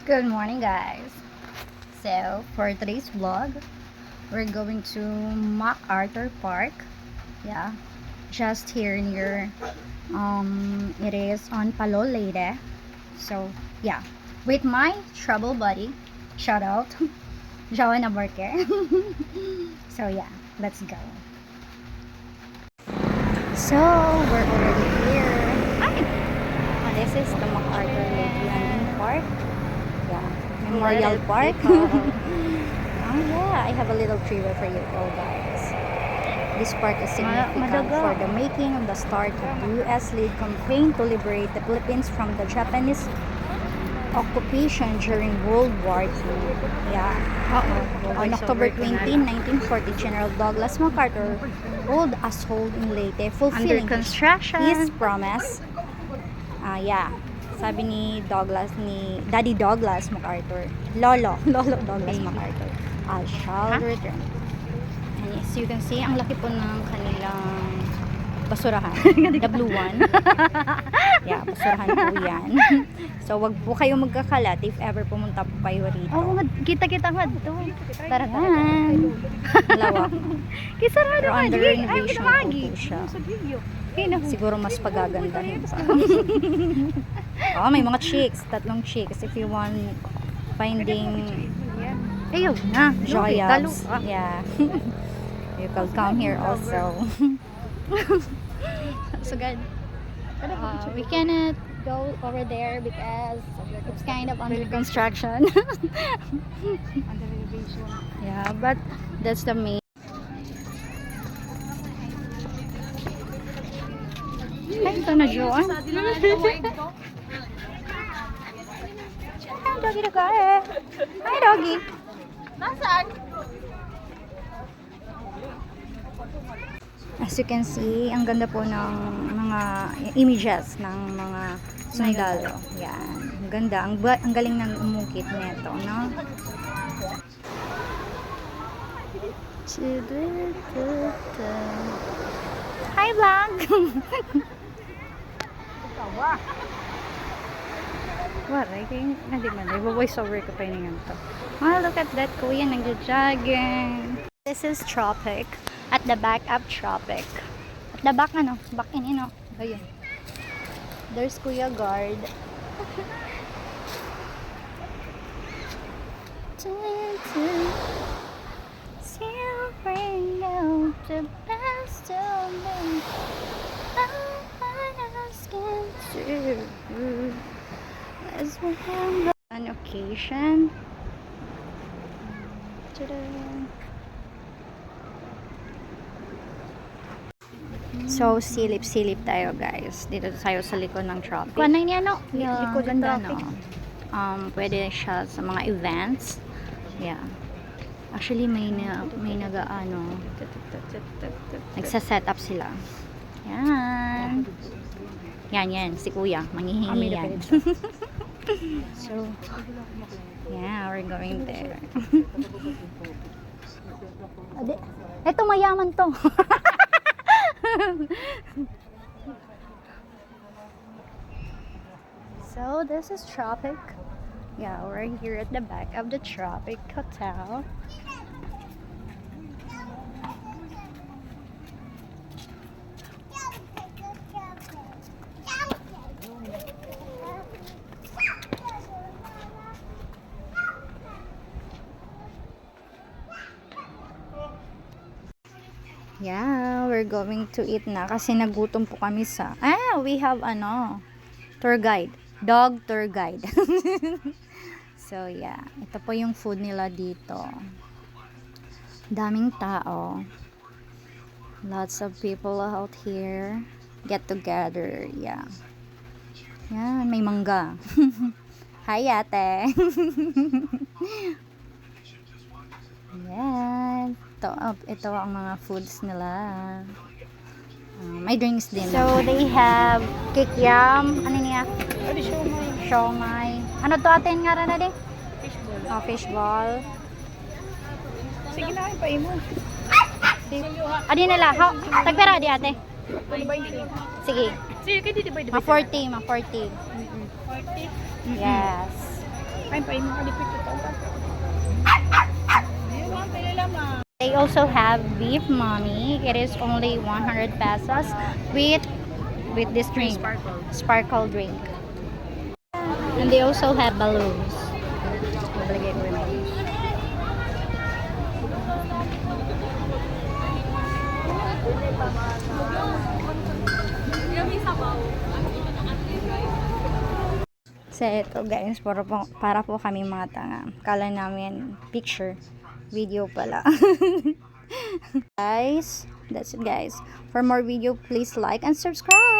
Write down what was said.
Good morning, guys. So for today's vlog, we're going to MacArthur Park. Yeah, just here near it is on Palo Leyte. So yeah, with my travel buddy, shout out Joanna Barker. So yeah, let's go. So we're already here. Hi. This is the MacArthur Landing Park. Yeah, Memorial Park. Oh yeah, I have a little trivia for you all, guys. This park is significant for the making of the start of the U.S. lead campaign to liberate the Philippines from the Japanese occupation during World War II. Yeah. On October 20, 1940, General Douglas MacArthur ruled as hold in Leyte, fulfilling his promise. Yeah. Sabi ni Daddy Douglas MacArthur, Lolo Douglas MacArthur, I shall return. And as you can see, ang laki po ng kanilang basurahan. The blue one. Yeah, basurahan po yan. So, wag po kayo magkakalat if ever pumunta po kayo rito. Oh, kita-kita nga dito. Tara. Malawak. Kisara Pero naman. under renovation po siya. Siguro mas pagagandahin pa. Oh, may mga chicks, 3 chicks if you want finding Ayaw na. joyas. Yeah. You can come here also. So good. We cannot go over there because it's kind of under construction. Yeah, but that's the main. Ay, ito na Joan. Ay, doggy na ka eh. Hi, doggy. Nasaan? As you can see, ang ganda po ng mga images ng mga sundalo. Yan. Ang ganda. Ang galing ng umukit nito, no? Hi, vlog! Waray, hindi man. Iba-voice over ko pa yun to. Oh, look at that. Kuya, nag-jogging. This is Tropic. At the back of Tropic. At the back, back in, ayun. There's Kuya Guard. Still bring out the best of me. I'm asking to. As we have an occasion. So, silip-silip tayo, guys. Dito tayo sa likod ng Tropic. Kuha na niya, no? Likod ng Tropic. Pwede siya sa mga events. Yeah. Actually, may nagsa-set up sila. Yan. Yan. Si Kuya. Manghihingi yan. So, yeah, we're going there. Ito, mayaman to. So, this is Tropic. Yeah, we're here at the back of the Tropic Hotel. Yeah, we're going to eat na kasi nagutom po kami sa we have tour guide, dog tour guide. So yeah, ito po yung food nila dito. Daming tao, lots of people out here get together. Yeah, may mangga. Hi ate. Yan. Ito ang mga foods nila. May drinks din. So, they have kikiam. Ano niya? Siomai. Ano to atin nga na din? Fishball. Fishball. Sige na, ipaimo. Adi nila. Tagpera di ate. Sige. Sige, kayo di ba? Ma 40. 40? Yes. Ay, painom ka dipit ito. Ayun lang, pili lamang. They also have beef mommy. It is only 100 pesos with this drink, sparkle drink. And they also have balloons. Mabalagay ko rin ako. So ito guys, para po kami mga tanga. Kala namin picture, video pala. Guys, that's it guys. For more video, please like and subscribe.